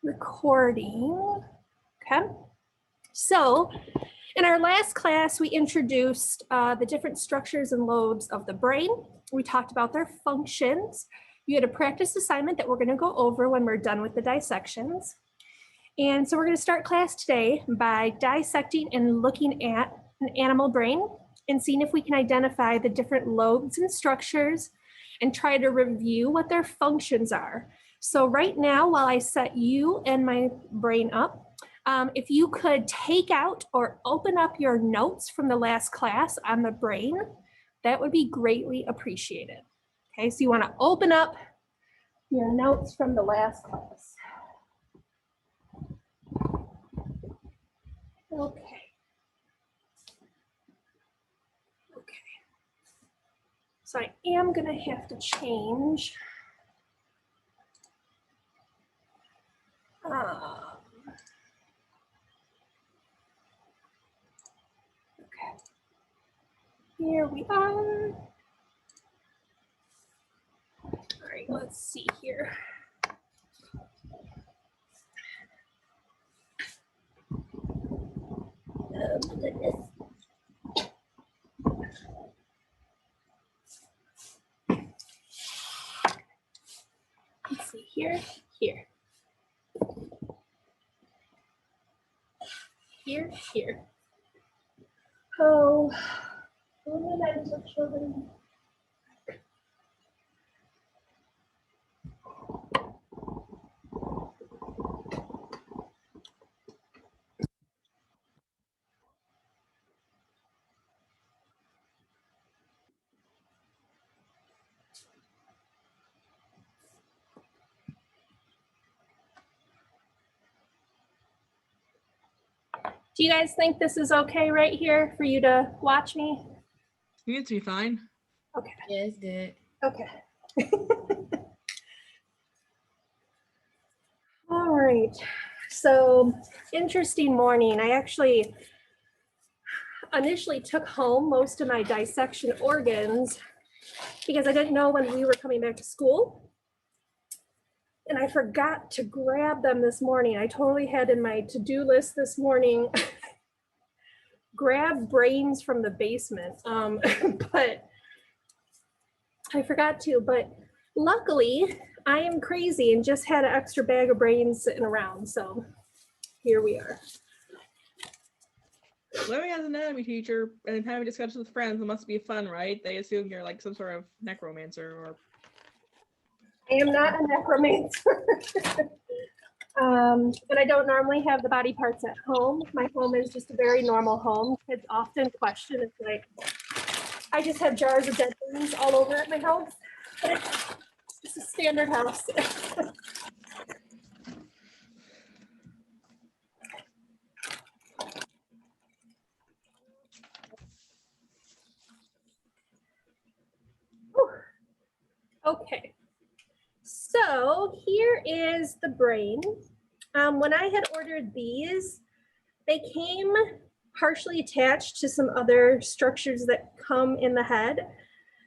Recording. Okay. So in our last class, we introduced the different structures and lobes of the brain. We talked about their functions. You had a practice assignment that we're going to go over when we're done with the dissections. And so we're going to start class today by dissecting and looking at an animal brain and seeing if we can identify the different lobes and structures and try to review what their functions are. So right now, while I set you and my brain up, if you could take out or open up your notes from the last class on the brain, that would be greatly appreciated. Okay, so you want to open up your notes from the last class. Okay. So I am going to have to change. Okay. Here we are. All right, let's see here. Oh, goodness. Let's see here, here. Here. Oh, fundamental children. Do you guys think this is okay right here for you to watch me? You need to be fine. Okay. Yeah, it's good. Okay. All right. So interesting morning. I actually initially took home most of my dissection organs because I didn't know when we were coming back to school. And I forgot to grab them this morning. I totally had in my to-do list this morning, grab brains from the basement. But I forgot to, but luckily I am crazy and just had an extra bag of brains sitting around. So here we are. Living as an anatomy teacher and having discussions with friends, it must be fun, right? They assume you're like some sort of necromancer or... I am not a necromancer. But I don't normally have the body parts at home. My home is just a very normal home. Kids often question, it's like, I just have jars of dead things all over at my house. But it's just a standard house. Okay, so here is the brain. When I had ordered these, they came partially attached to some other structures that come in the head.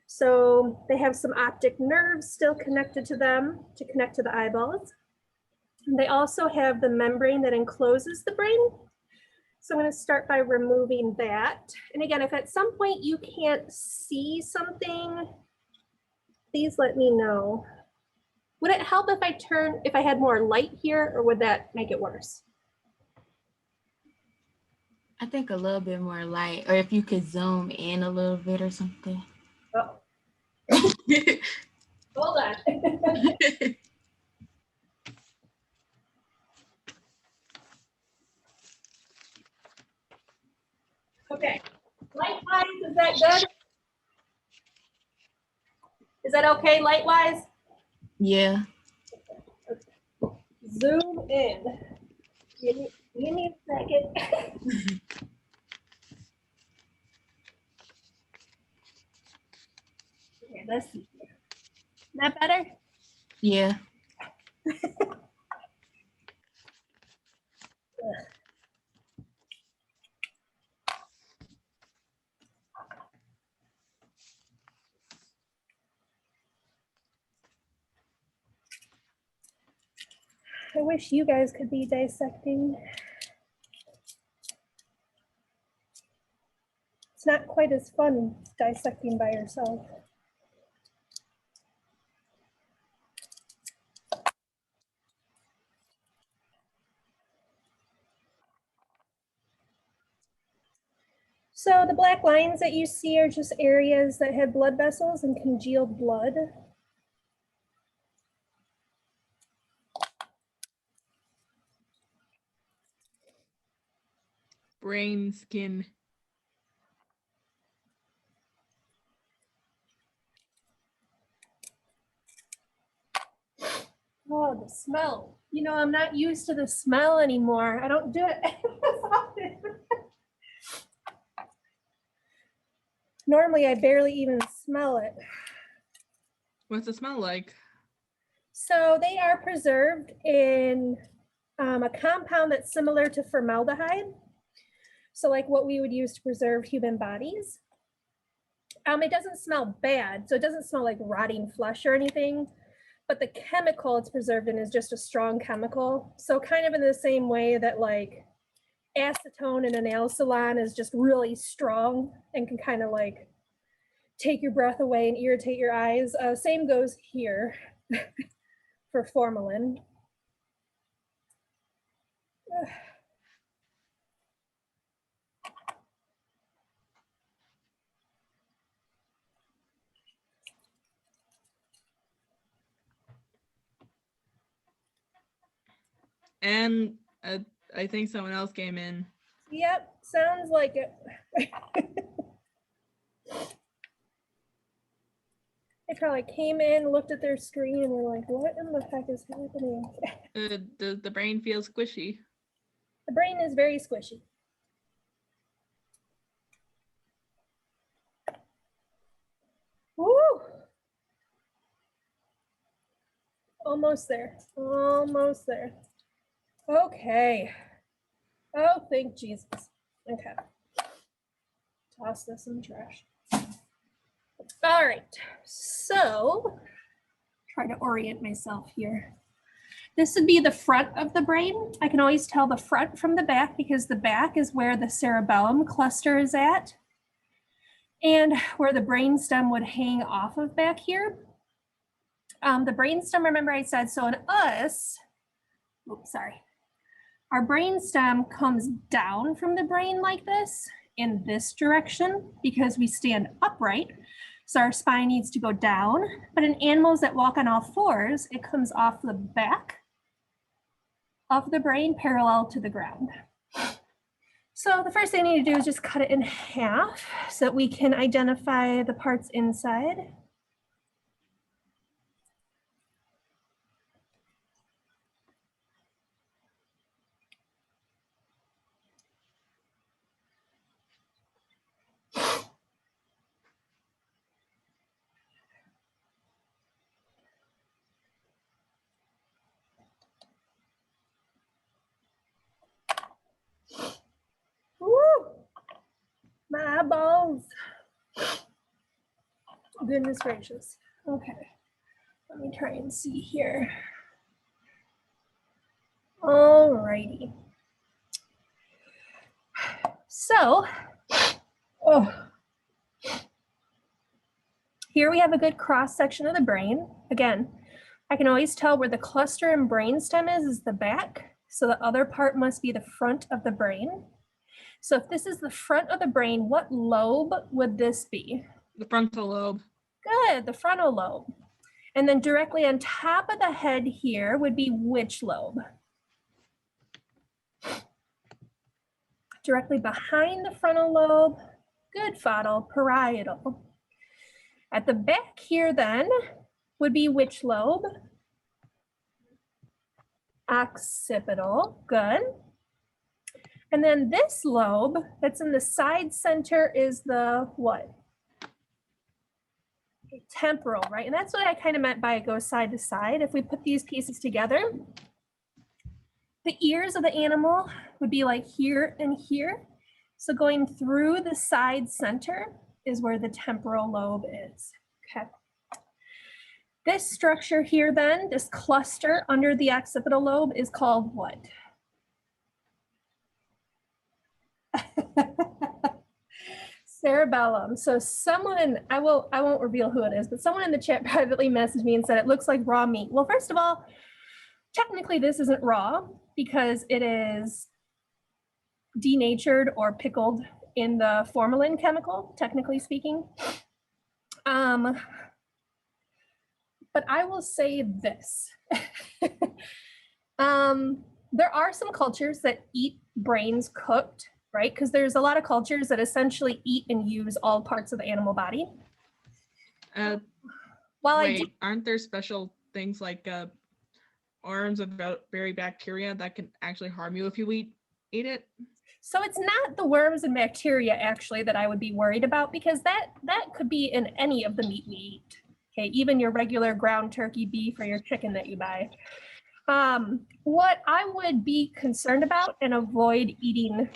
So they have some optic nerves still connected to them to connect to the eyeballs. And they also have the membrane that encloses the brain. So I'm going to start by removing that. And again, if at some point you can't see something, please let me know. Would it help if I had more light here, or would that make it worse? I think a little bit more light, or if you could zoom in a little bit or something. Oh. Hold on. Okay, light-wise, is that good? Is that okay, light-wise? Yeah. Zoom in. Give me a second. Okay, let's see. Is that better? Yeah. wish you guys could be dissecting. It's not quite as fun dissecting by yourself. So the black lines that you see are just areas that have blood vessels and congealed blood. Brain, skin. Oh, the smell. You know, I'm not used to the smell anymore. I don't do it as often. Normally, I barely even smell it. What's it smell like? So they are preserved in a compound that's similar to formaldehyde. So like what we would use to preserve human bodies. It doesn't smell bad. So it doesn't smell like rotting flesh or anything, but the chemical it's preserved in is just a strong chemical. So kind of in the same way that like acetone in a nail salon is just really strong and can kind of like take your breath away and irritate your eyes. Same goes here for formalin. And I think someone else came in. Yep, sounds like it. They probably came in, looked at their screen, and were like, what in the heck is happening? The brain feels squishy. The brain is very squishy. Woo! Almost there, almost there. Okay. Oh, thank Jesus. Okay. Toss this in the trash. All right, so try to orient myself here. This would be the front of the brain. I can always tell the front from the back because the back is where the cerebellum cluster is at and where the brainstem would hang off of back here. The brainstem, remember I said, so in us, oops, sorry. Our brainstem comes down from the brain like this in this direction because we stand upright. So our spine needs to go down, but in animals that walk on all fours, it comes off the back of the brain parallel to the ground. So the first thing I need to do is just cut it in half so that we can identify the parts inside. Woo! My eyeballs. Goodness gracious. Okay, let me try and see here. All righty. So, here we have a good cross section of the brain. Again, I can always tell where the cluster and brainstem is the back. So the other part must be the front of the brain. So if this is the front of the brain, what lobe would this be? The frontal lobe. Good, the frontal lobe. And then directly on top of the head here would be which lobe? Directly behind the frontal lobe, good, Fadl, parietal. At the back here then would be which lobe? Occipital, good. And then this lobe that's in the side center is the what? Temporal, right? And that's what I kind of meant by it goes side to side. If we put these pieces together, the ears of the animal would be like here and here. So going through the side center is where the temporal lobe is, okay? This structure here then, this cluster under the occipital lobe is called what? Cerebellum. So someone, I won't reveal who it is, but someone in the chat privately messaged me and said it looks like raw meat. Well, first of all, technically this isn't raw because it is denatured or pickled in the formalin chemical, technically speaking. But I will say this. There are some cultures that eat brains cooked, right? Because there's a lot of cultures that essentially eat and use all parts of the animal body. While Wait, aren't there special things like arms of berry bacteria that can actually harm you if you eat it? So it's not the worms and bacteria actually that I would be worried about, because that could be in any of the meat we eat. Okay, even your regular ground turkey, beef, or your chicken that you buy. What I would be concerned about and avoid eating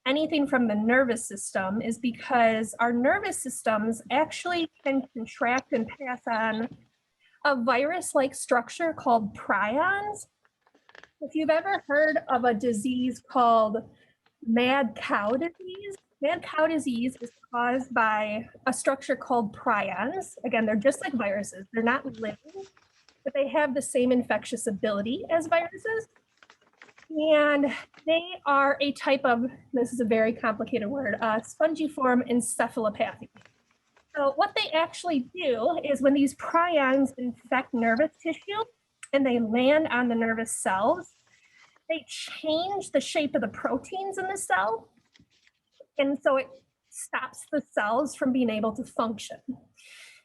anything from the nervous system is because our nervous systems actually can contract and pass on a virus-like structure called prions. If you've ever heard of a disease called mad cow disease is caused by a structure called prions. Again, they're just like viruses. They're not living, but they have the same infectious ability as viruses. And they are a type of, this is a very complicated word, spongiform encephalopathy. So what they actually do is when these prions infect nervous tissue and they land on the nervous cells, they change the shape of the proteins in the cell. And so it stops the cells from being able to function.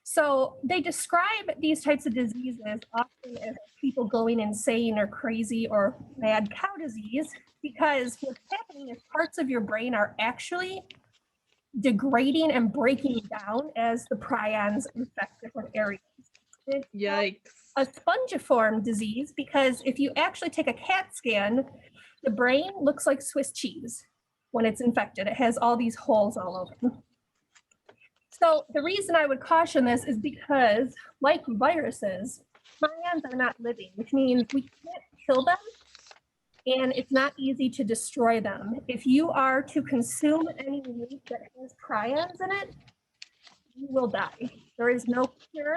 So they describe these types of diseases often as people going insane or crazy or mad cow disease, because what's happening is parts of your brain are actually degrading and breaking down as the prions infect different areas. It's Yikes. a spongiform disease because if you actually take a CAT scan, the brain looks like Swiss cheese when it's infected. It has all these holes all over. So the reason I would caution this is because, like viruses, prions are not living, which means we can't kill them, and it's not easy to destroy them. If you are to consume any meat that has prions in it, you will die. There is no cure,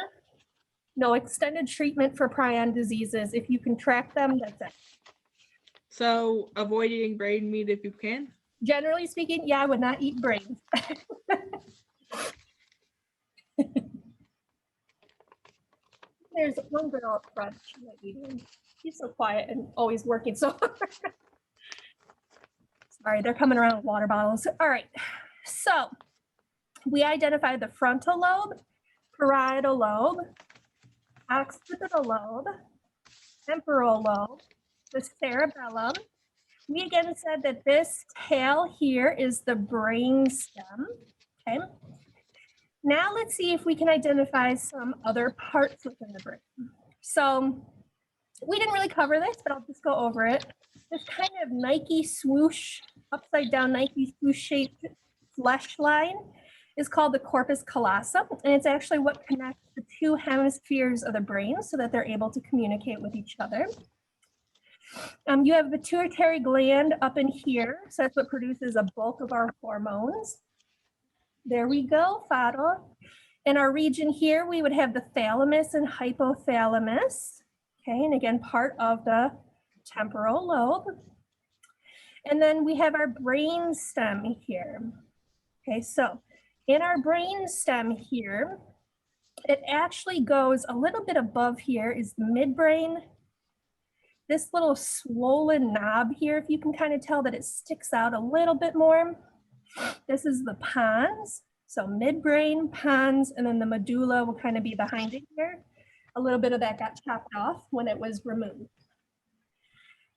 no extended treatment for prion diseases. If you can track them, that's it. So avoid eating brain meat if you can? Generally speaking, yeah, I would not eat brains. There's one girl up front, she might be doing, she's so quiet and always working so hard. Sorry, they're coming around with water bottles. All right, so we identified the frontal lobe, parietal lobe, occipital lobe, temporal lobe, the cerebellum. We again said that this tail here is the brain stem, okay? Now let's see if we can identify some other parts within the brain. So we didn't really cover this, but I'll just go over it. This kind of Nike swoosh, upside down Nike swoosh shaped flesh line is called the corpus callosum, and it's actually what connects the two hemispheres of the brain so that they're able to communicate with each other. You have a pituitary gland up in here, so that's what produces a bulk of our hormones. There we go, Fado. In our region here, we would have the thalamus and hypothalamus. Okay, and again, part of the temporal lobe. And then we have our brain stem here. Okay, so in our brain stem here, it actually goes a little bit above here is the midbrain. This little swollen knob here, if you can kind of tell that it sticks out a little bit more. This is the pons, so midbrain, pons, and then the medulla will kind of be behind it here. A little bit of that got chopped off when it was removed.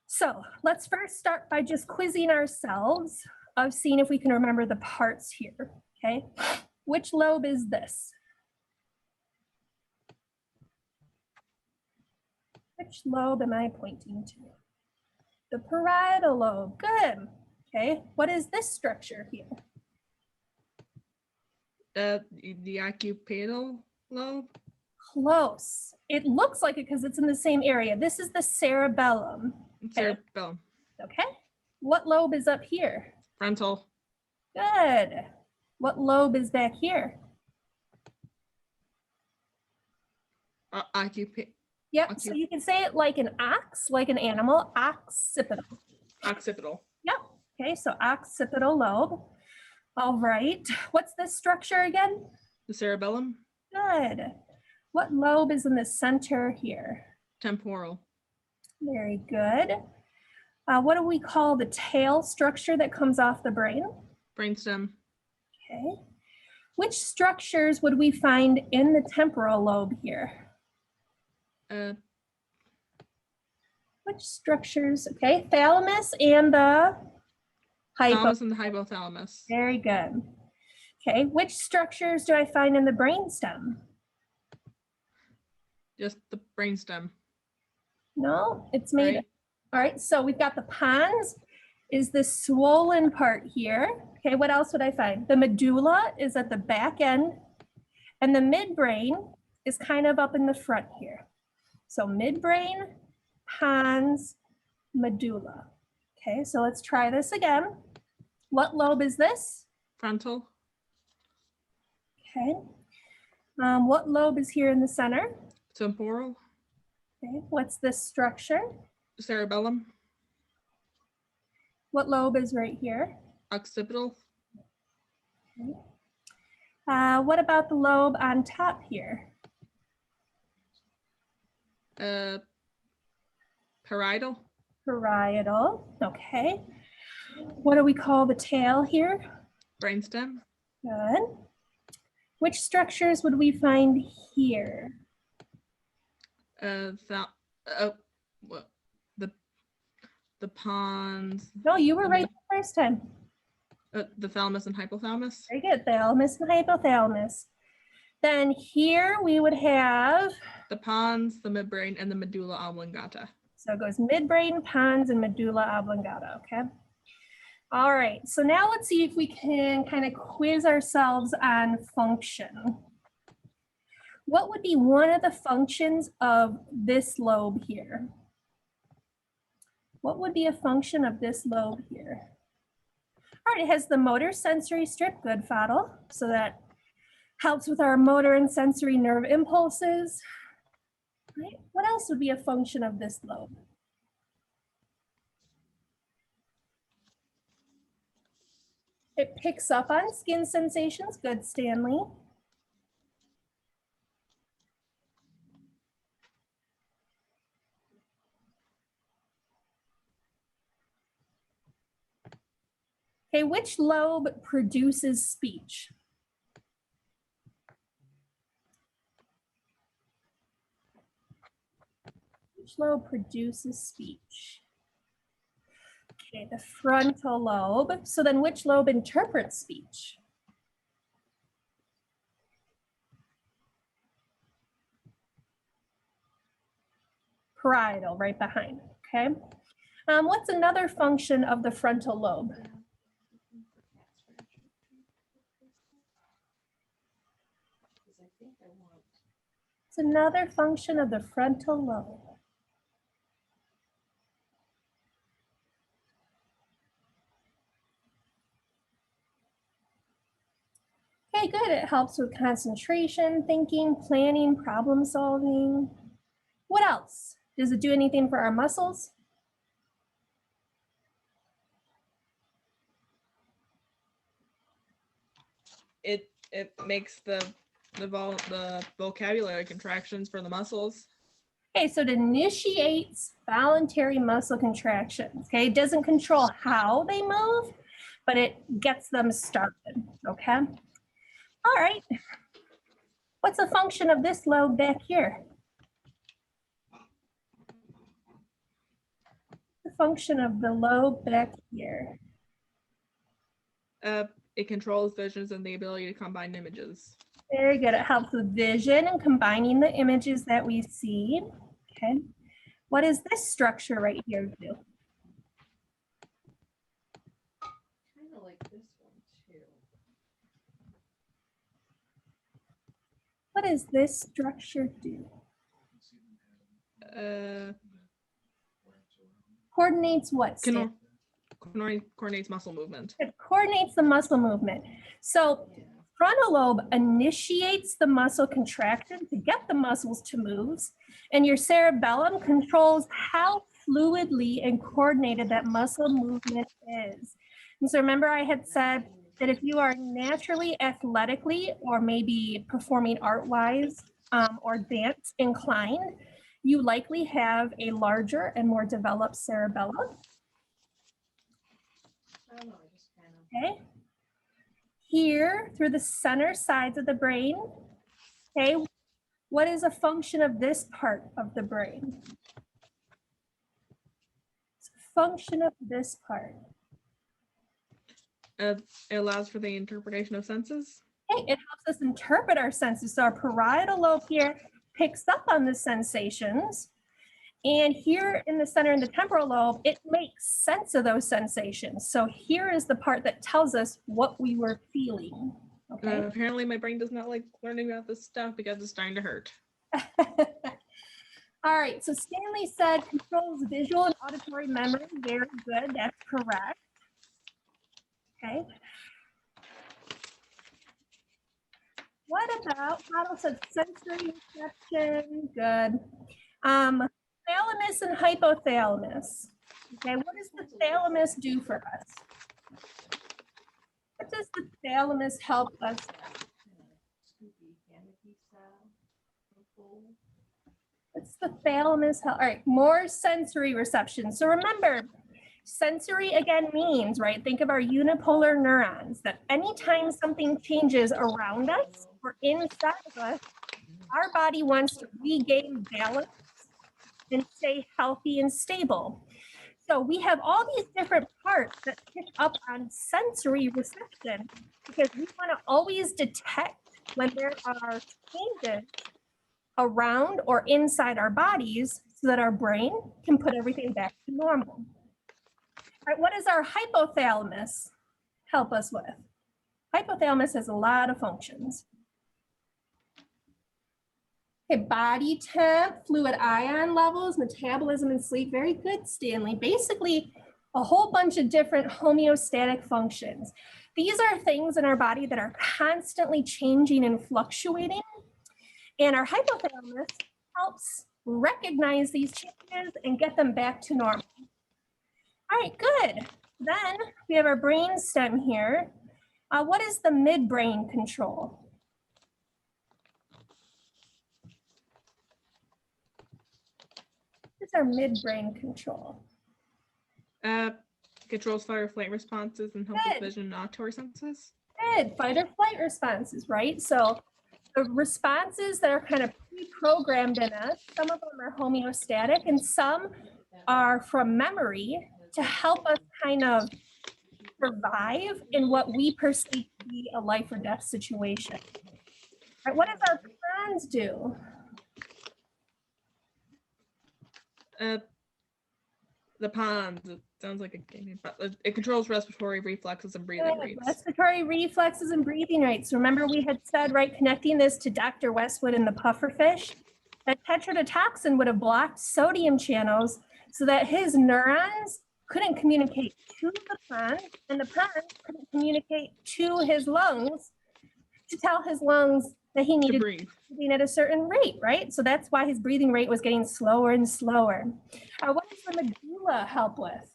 So let's first start by just quizzing ourselves of seeing if we can remember the parts here, okay? Which lobe is this? Which lobe am I pointing to? The parietal lobe, good. Okay, what is this structure here? The occipital lobe? Close. It looks like it because it's in the same area. This is the cerebellum. Cerebellum. Okay. What lobe is up here? Frontal. Good. What lobe is back here? Yep. So you can say it like an ox, like an animal, occipital. Occipital. Yep. Okay. So occipital lobe. All right. What's this structure again? The cerebellum. Good. What lobe is in the center here? Temporal. Very good. What do we call the tail structure that comes off the brain? Brainstem. Okay. Which structures would we find in the temporal lobe here? Which structures? Okay, thalamus and the Thalamus and the hypothalamus. Very good. Okay, which structures do I find in the brainstem? Just the brainstem. No, it's made. Right. All right, so we've got the pons is the swollen part here. Okay, what else would I find? The medulla is at the back end, and the midbrain is kind of up in the front here. So midbrain, pons, medulla. Okay, so let's try this again. What lobe is this? Frontal. Okay. What lobe is here in the center? Temporal. Okay, what's this structure? Cerebellum. What lobe is right here? Occipital. Okay. What about the lobe on top here? Parietal. Parietal, okay. What do we call the tail here? Brainstem. Good. Which structures would we find here? The pons. No, you were right the first time. The thalamus and hypothalamus. Very good, thalamus and hypothalamus. Then here we would have, The pons, the midbrain, and the medulla oblongata. so it goes midbrain, pons, and medulla oblongata, okay? All right, so now let's see if we can kind of quiz ourselves on function. What would be one of the functions of this lobe here? What would be a function of this lobe here? All right, it has the motor sensory strip, good, Fadl. So that helps with our motor and sensory nerve impulses. Right. What else would be a function of this lobe? It picks up on skin sensations, good, Stanley. Okay, which lobe produces speech? Which lobe produces speech? Okay, the frontal lobe. So then which lobe interprets speech? Parietal, right behind, okay? What's another function of the frontal lobe? It's another function of the frontal lobe. Okay, good. It helps with concentration, thinking, planning, problem solving. What else? Does it do anything for our muscles? It makes the vocabulary contractions for the muscles. Okay, so it initiates voluntary muscle contractions. Okay, it doesn't control how they move, but it gets them started. Okay. All right. What's the function of this lobe back here? The function of the lobe back here. It controls visions and the ability to combine images. Very good. It helps with vision and combining the images that we see. Okay. What does this structure right here do? Kind of like this one too. What does this structure do? Coordinates what, Stan? Coordinates muscle movement. It coordinates the muscle movement. So frontal lobe initiates the muscle contraction to get the muscles to move, and your cerebellum controls how fluidly and coordinated that muscle movement is. And so remember I had said that if you are naturally athletically or maybe performing art-wise or dance inclined, you likely have a larger and more developed cerebellum. Okay. Here through the center sides of the brain, okay, what is a function of this part of the brain? It's a function of this part. It allows for the interpretation of senses. Okay, it helps us interpret our senses. So our parietal lobe here picks up on the sensations. And here in the center in the temporal lobe, it makes sense of those sensations. So here is the part that tells us what we were feeling. Okay. Apparently my brain does not like learning about this stuff because it's starting to hurt. All right, so Stanley said controls visual and auditory memory. Very good, that's correct. Okay. What about, Otto said sensory reception, good. Thalamus and hypothalamus. Okay, what does the thalamus do for us? What does the thalamus help us? What's the thalamus help? All right, more sensory reception. So remember, sensory again means, right? Think of our unipolar neurons, that anytime something changes around us or inside of us, our body wants to regain balance and stay healthy and stable. So we have all these different parts that pick up on sensory reception because we want to always detect when there are changes around or inside our bodies so that our brain can put everything back to normal. All right, what does our hypothalamus help us with? Hypothalamus has a lot of functions. Okay, body temp, fluid ion levels, metabolism and sleep. Very good, Stanley. Basically, a whole bunch of different homeostatic functions. These are things in our body that are constantly changing and fluctuating. And our hypothalamus helps recognize these changes and get them back to normal. All right, good. Then we have our brain stem here. What is the midbrain control? What's our midbrain control? Controls fight or flight responses and helps with vision and auditory senses. Good, fight or flight responses, right? So the responses that are kind of pre-programmed in us, some of them are homeostatic and some are from memory to help us kind of survive in what we perceive to be a life or death situation. All right, what does our pons do? The pons, it sounds like a game, but it controls respiratory reflexes and breathing Good, rates. respiratory reflexes and breathing rates. Remember we had said, right, connecting this to Dr. Westwood and the pufferfish, that tetrodotoxin would have blocked sodium channels so that his neurons couldn't communicate to the pons and the pons couldn't communicate to his lungs to tell his lungs that he needed to breathe at a certain rate, right? So that's why his breathing rate was getting slower and slower. What does the medulla help with?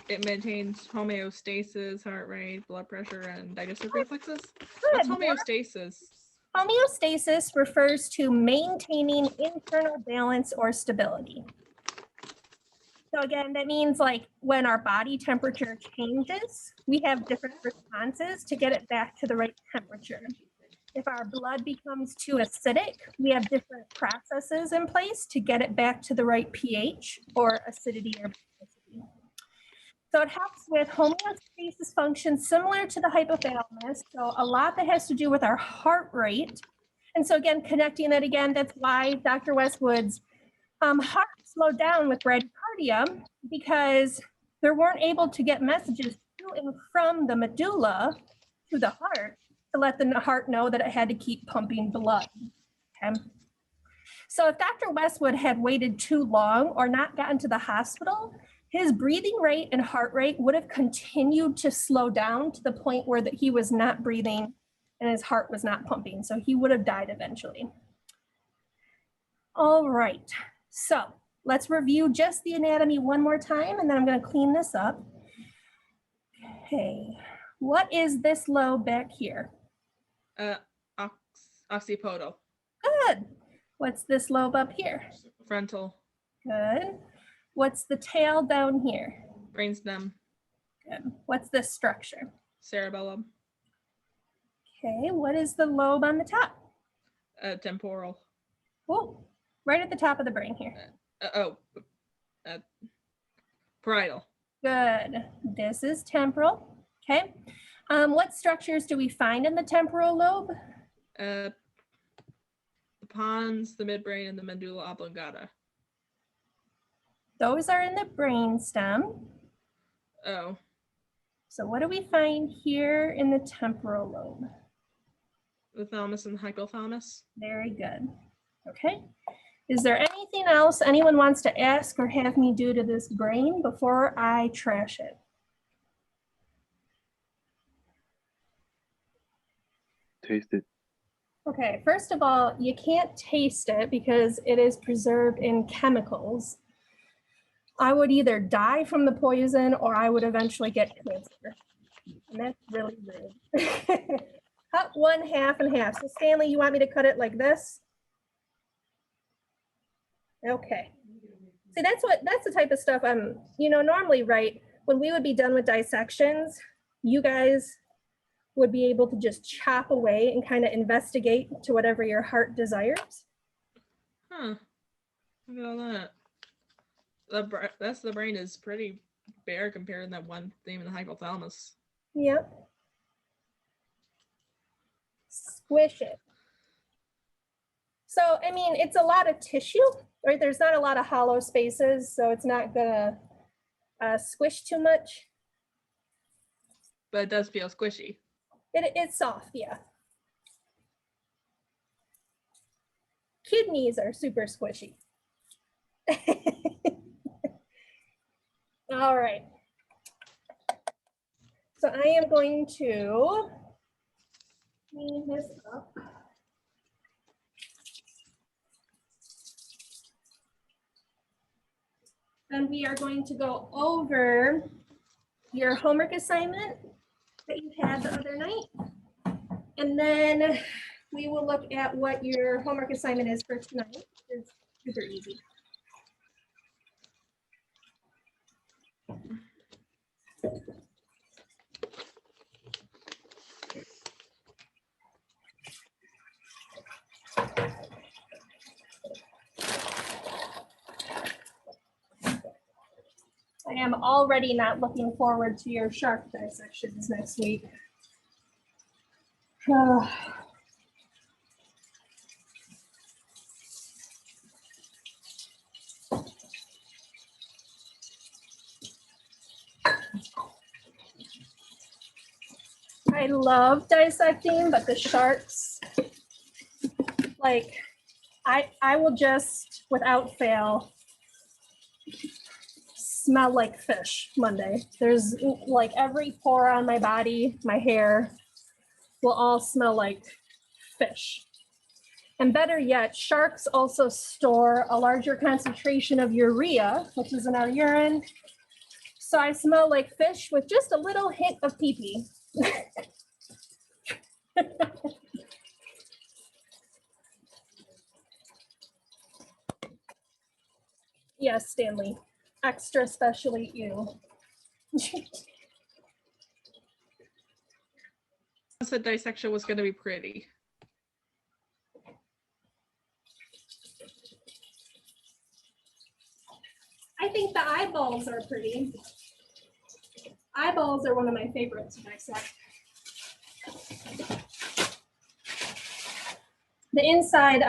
It maintains homeostasis, heart rate, blood pressure, and digestive reflexes. Good. What's homeostasis? Homeostasis refers to maintaining internal balance or stability. So again, that means like when our body temperature changes, we have different responses to get it back to the right temperature. If our blood becomes too acidic, we have different processes in place to get it back to the right pH or acidity or basicity. So it helps with homeostasis functions similar to the hypothalamus. So a lot that has to do with our heart rate. And so again, connecting that again, that's why Dr. Westwood's heart slowed down with bradycardia because they weren't able to get messages to and from the medulla to the heart to let the heart know that it had to keep pumping blood. Okay. So if Dr. Westwood had waited too long or not gotten to the hospital, his breathing rate and heart rate would have continued to slow down to the point where that he was not breathing and his heart was not pumping. So he would have died eventually. All right, so let's review just the anatomy one more time, and then I'm going to clean this up. Okay, what is this lobe back here? Occipital. Good. What's this lobe up here? Frontal. Good. What's the tail down here? Brainstem. Good. What's this structure? Cerebellum. Okay, what is the lobe on the top? Temporal. Oh, right at the top of the brain here. Parietal. Good. This is temporal. Okay. What structures do we find in the temporal lobe? The pons, the midbrain, and the medulla oblongata. Those are in the brain stem. Oh, So what do we find here in the temporal lobe? the thalamus and the hypothalamus. Very good. Okay. Is there anything else anyone wants to ask or have me do to this brain before I trash it? Taste it. Okay, first of all, you can't taste it because it is preserved in chemicals. I would either die from the poison or I would eventually get cancer. And that's really rude. Cut one half and half. So Stanley, you want me to cut it like this? Okay. See, that's the type of stuff normally, right, when we would be done with dissections, you guys would be able to just chop away and kind of investigate to whatever your heart desires. Huh. Look at all that. The brain is pretty bare compared to that one thing in the hypothalamus. Yep. Squish it. So, I mean, it's a lot of tissue, right? There's not a lot of hollow spaces, so it's not gonna squish too much. But it does feel squishy. It's soft, yeah. Kidneys are super squishy. All right. So I am going to clean this up. Then we are going to go over your homework assignment that you had the other night. And then we will look at what your homework assignment is for tonight. It's super easy. I am already not looking forward to your shark dissections next week. I love dissecting, but the sharks, like, I will just, without fail, smell like fish Monday. There's like every pore on my body, my hair will all smell like fish. And better yet, sharks also store a larger concentration of urea, which is in our urine. So I smell like fish with just a little hint of pee-pee. Yes, Stanley, extra specially you. I said dissection was going to be pretty. I think the eyeballs are pretty. Eyeballs are one of my favorites to dissect. The inside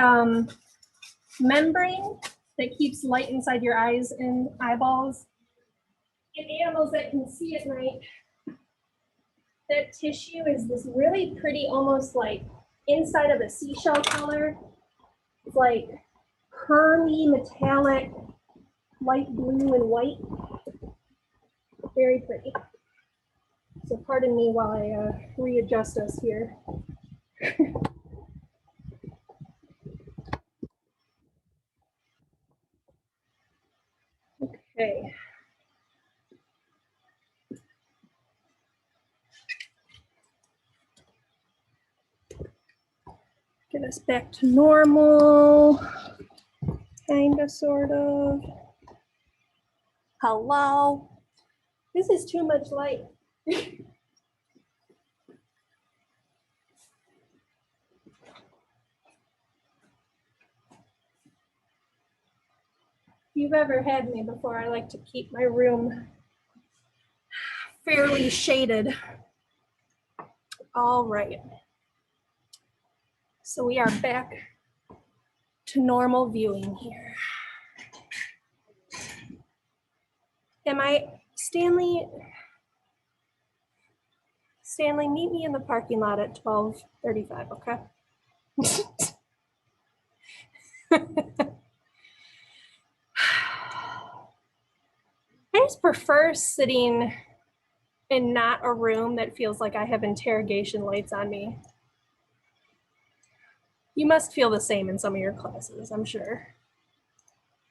membrane that keeps light inside your eyes and eyeballs. In animals that can see at night, that tissue is this really pretty, almost like inside of a seashell color. It's like pearly, metallic, light blue and white. Very pretty. So pardon me while I readjust us here. Okay. Get us back to normal. Kinda, sort of. Hello. This is too much light. If you've ever had me before, I like to keep my room fairly shaded. All right. So we are back to normal viewing here. Am I, Stanley, meet me in the parking lot at 12:35, okay? I just prefer sitting in not a room that feels like I have interrogation lights on me. You must feel the same in some of your classes, I'm sure.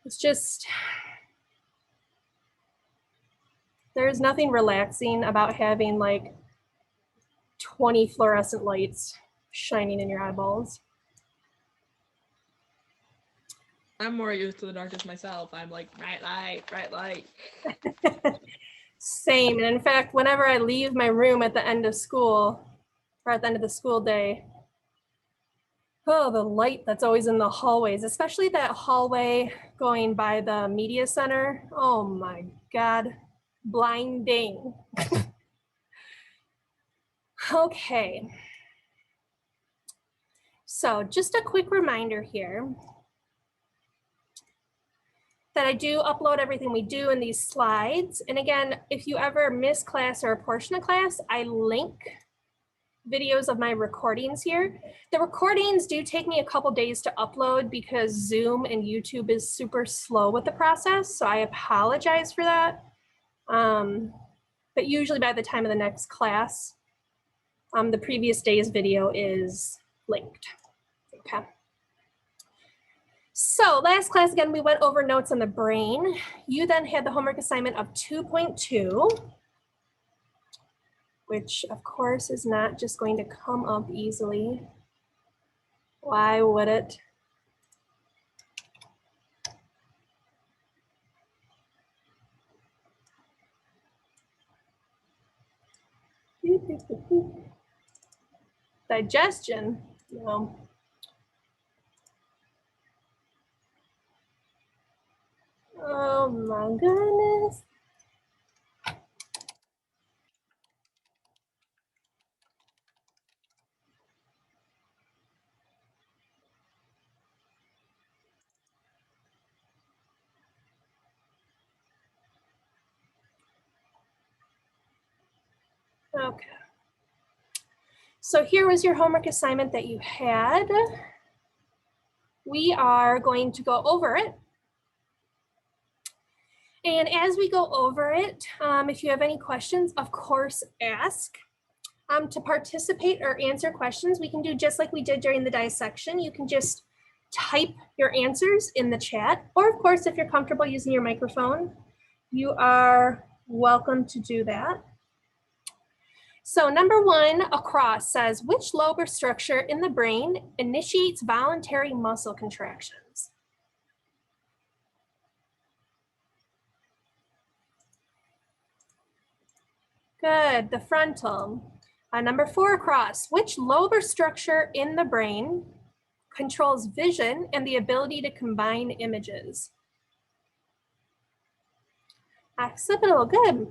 It's just, there's nothing relaxing about having like 20 fluorescent lights shining in your eyeballs. I'm more used to the darkness myself. I'm like, bright light, bright light. Same. And in fact, whenever I leave my room at the end of school, or at the end of the school day, oh, the light that's always in the hallways, especially that hallway going by the media center. Oh my God, blinding. Okay. So just a quick reminder here that I do upload everything we do in these slides. And again, if you ever miss class or a portion of class, I link videos of my recordings here. The recordings do take me a couple days to upload because Zoom and YouTube is super slow with the process. So I apologize for that. But usually by the time of the next class, the previous day's video is linked. Okay. So last class, again, we went over notes on the brain. You then had the homework assignment of 2.2, which of course is not just going to come up easily. Why would it? Digestion, no. Oh my goodness. Okay. So here was your homework assignment that you had. We are going to go over it. And as we go over it, if you have any questions, of course, ask. To participate or answer questions, we can do just like we did during the dissection. You can just type your answers in the chat, or of course, if you're comfortable using your microphone, you are welcome to do that. So number 1 across says, which lobe or structure in the brain initiates voluntary muscle contractions? Good, the frontal. Number 4 across, which lobe or structure in the brain controls vision and the ability to combine images? Occipital, good.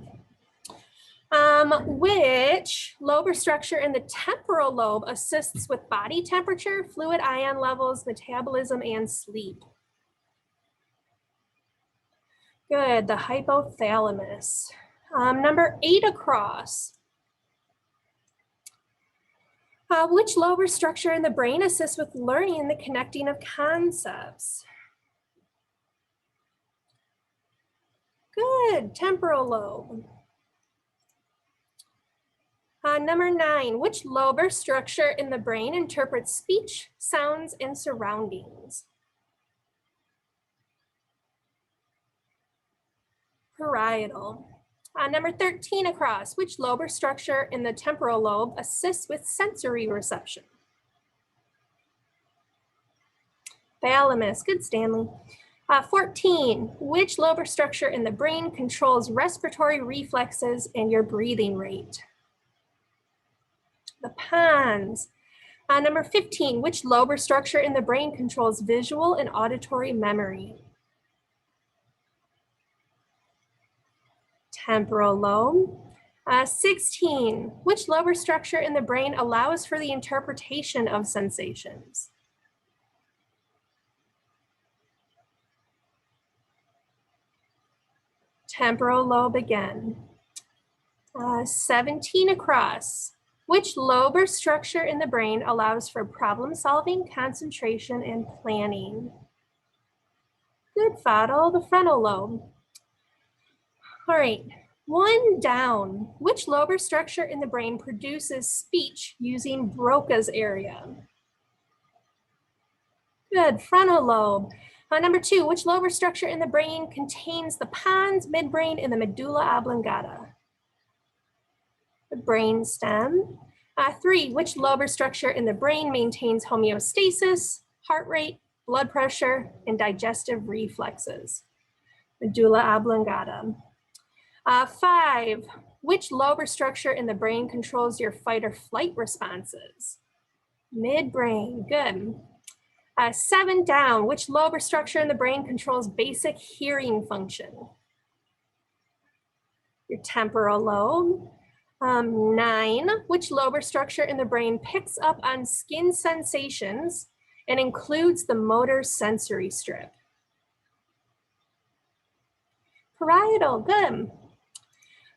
Which lobe or structure in the temporal lobe assists with body temperature, fluid ion levels, metabolism, and sleep? Good, the hypothalamus. Number 8 across. Which lobar structure in the brain assists with learning and the connecting of concepts? Good, temporal lobe. Number 9, which lobar structure in the brain interprets speech, sounds, and surroundings? Parietal. Number 13 across, which lobar structure in the temporal lobe assists with sensory reception? Thalamus, good Stanley. 14, which lobar structure in the brain controls respiratory reflexes and your breathing rate? The pons. Number 15, which lobar structure in the brain controls visual and auditory memory? Temporal lobe. 16, which lobar structure in the brain allows for the interpretation of sensations? Temporal lobe again. 17 across, which lobar structure in the brain allows for problem solving, concentration, and planning? Good, Fadl, the frontal lobe. All right, 1 down. Which lobar structure in the brain produces speech using Broca's area? Good, frontal lobe. Number 2, which lobar structure in the brain contains the pons, midbrain, and the medulla oblongata? The brain stem. 3, which lobar structure in the brain maintains homeostasis, heart rate, blood pressure, and digestive reflexes? Medulla oblongata. 5, which lobar structure in the brain controls your fight or flight responses? Midbrain, good. 7 down, which lobar structure in the brain controls basic hearing function? Your temporal lobe. 9, which lobar structure in the brain picks up on skin sensations and includes the motor sensory strip? Parietal, good.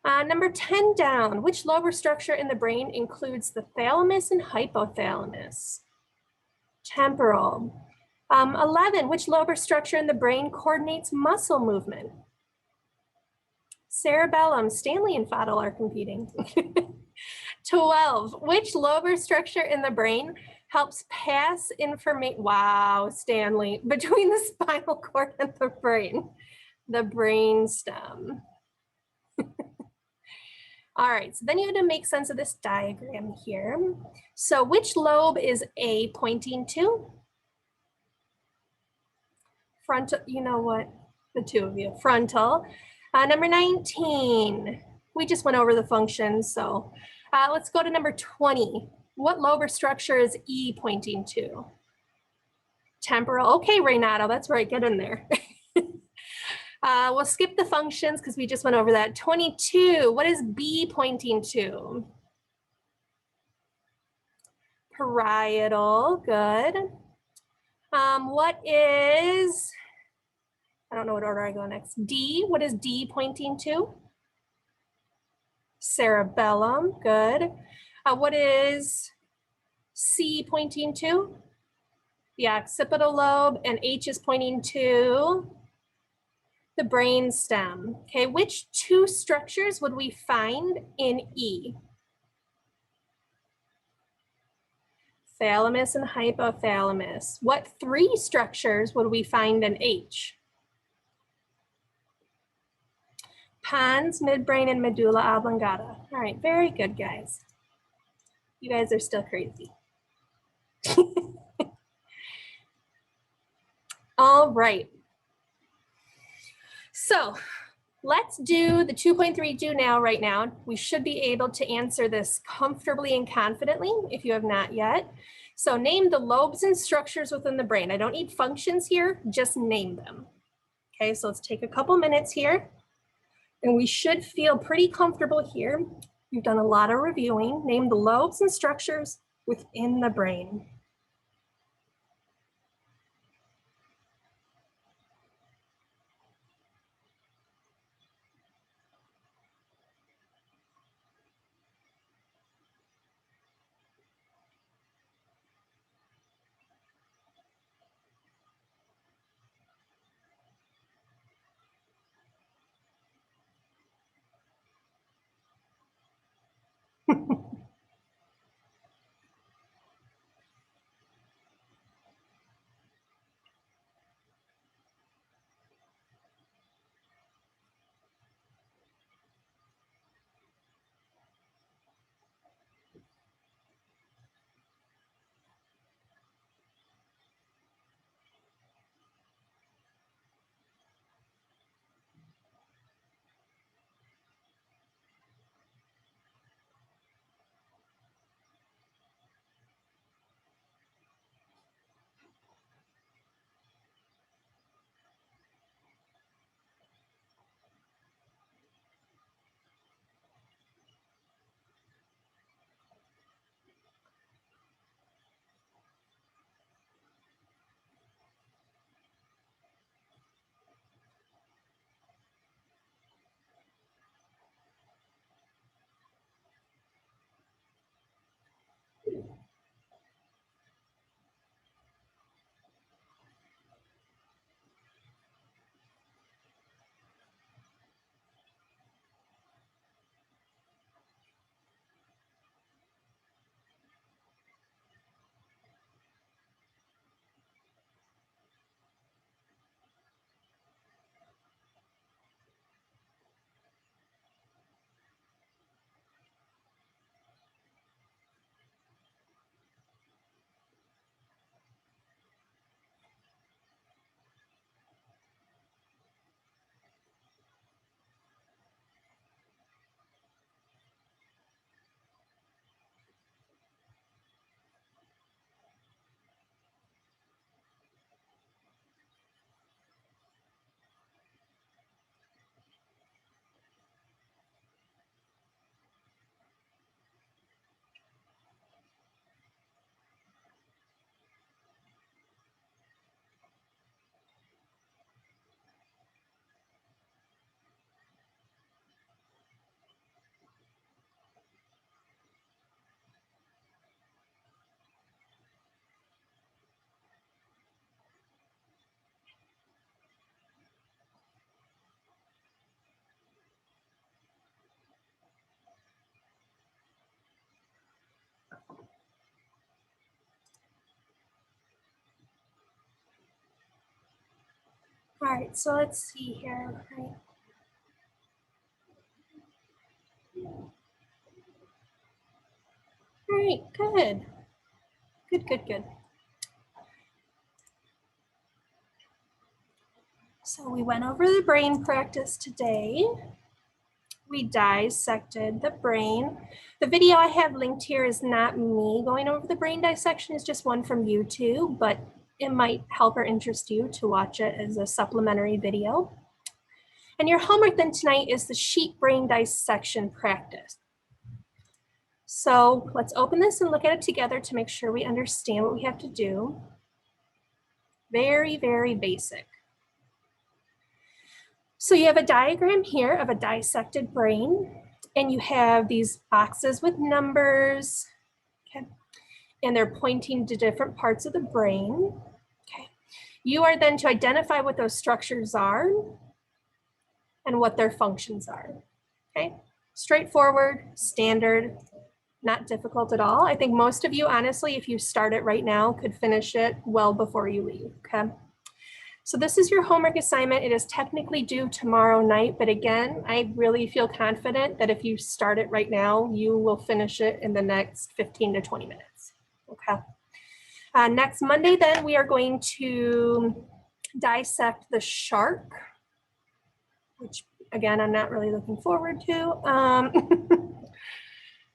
Number 10 down, which lobar structure in the brain includes the thalamus and hypothalamus? Temporal. 11, which lobar structure in the brain coordinates muscle movement? Cerebellum. Stanley and Fadl are competing. 12, which lobar structure in the brain helps pass information, wow, Stanley, between the spinal cord and the brain? The brain stem. All right, so then you have to make sense of this diagram here. So which lobe is A pointing to? Frontal, you know what, the two of you, frontal. Number 19, we just went over the functions, so let's go to number 20. What lobar structure is E pointing to? Temporal, okay, Renato, that's right, get in there. We'll skip the functions because we just went over that. 22, what is B pointing to? Parietal, good. What is, I don't know what order I go next. D, what is D pointing to? Cerebellum, good. What is C pointing to? The occipital lobe, and H is pointing to the brain stem. Okay, which 2 structures would we find in E? Thalamus and hypothalamus. What 3 structures would we find in H? Pons, midbrain, and medulla oblongata. All right, very good, guys. You guys are still crazy. All right. So let's do the 2.3 do now right now. We should be able to answer this comfortably and confidently if you have not yet. So name the lobes and structures within the brain. I don't need functions here, just name them. Okay, so let's take a couple minutes here. And we should feel pretty comfortable here. You've done a lot of reviewing. Name the lobes and structures within the brain. All right, so let's see here. All right, good. Good. So we went over the brain practice today. We dissected the brain. The video I have linked here is not me going over the brain dissection, it's just one from YouTube, but it might help or interest you to watch it as a supplementary video. And your homework then tonight is the sheep brain dissection practice. So let's open this and look at it together to make sure we understand what we have to do. Very, very basic. So you have a diagram here of a dissected brain, and you have these boxes with numbers, okay, and they're pointing to different parts of the brain. Okay. You are then to identify what those structures are and what their functions are. Okay, straightforward, standard, not difficult at all. I think most of you, honestly, if you start it right now, could finish it well before you leave, okay? So this is your homework assignment. It is technically due tomorrow night, but again, I really feel confident that if you start it right now, you will finish it in the next 15 to 20 minutes, okay? Next Monday, then, we are going to dissect the shark, which again, I'm not really looking forward to.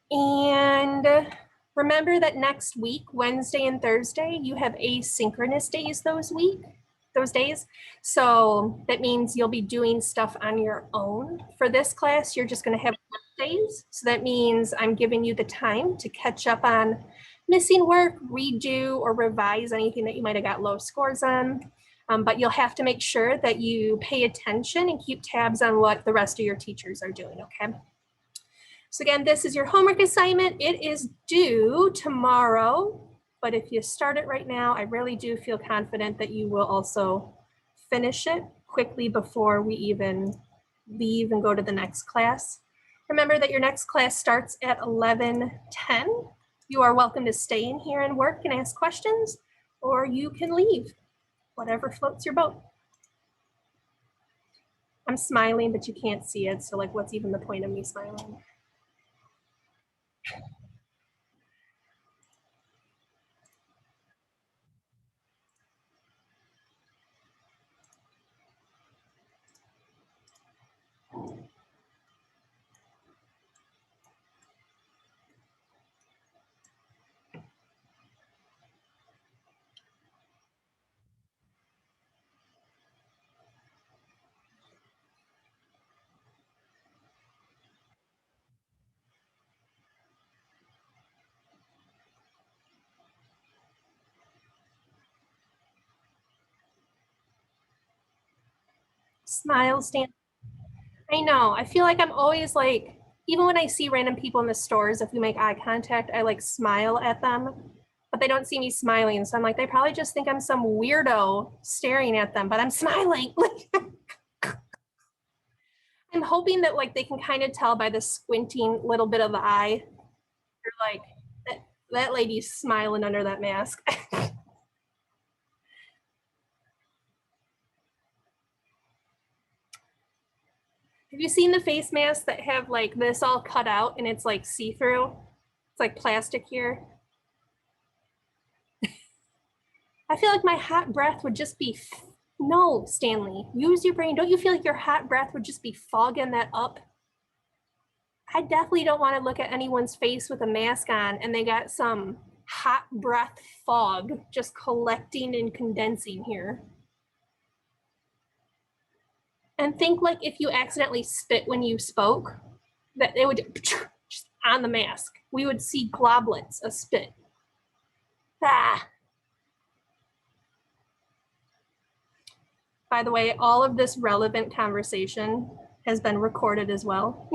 And remember that next week, Wednesday and Thursday, you have asynchronous days those days. So that means you'll be doing stuff on your own. For this class, you're just going to have work days. So that means I'm giving you the time to catch up on missing work, redo, or revise anything that you might have got low scores on. But you'll have to make sure that you pay attention and keep tabs on what the rest of your teachers are doing, okay? So again, this is your homework assignment. It is due tomorrow, but if you start it right now, I really do feel confident that you will also finish it quickly before we even leave and go to the next class. Remember that your next class starts at 11:10. You are welcome to stay in here and work and ask questions, or you can leave, whatever floats your boat. I'm smiling, but you can't see it, so like, what's even the point of me smiling? Smile, Stan. I know. I feel like I'm always like, even when I see random people in the stores, if we make eye contact, I like smile at them, but they don't see me smiling. So I'm like, they probably just think I'm some weirdo staring at them, but I'm smiling. I'm hoping that like they can kind of tell by the squinting little bit of the eye. They're like, that lady's smiling under that mask. Have you seen the face masks that have like this all cut out and it's like see-through? It's like plastic here. I feel like my hot breath would just be, no, Stanley, use your brain. Don't you feel like your hot breath would just be fogging that up? I definitely don't want to look at anyone's face with a mask on and they got some hot breath fog just collecting and condensing here. And think like if you accidentally spit when you spoke, that it would just on the mask. We would see globlets of spit. Ah. By the way, all of this relevant conversation has been recorded as well.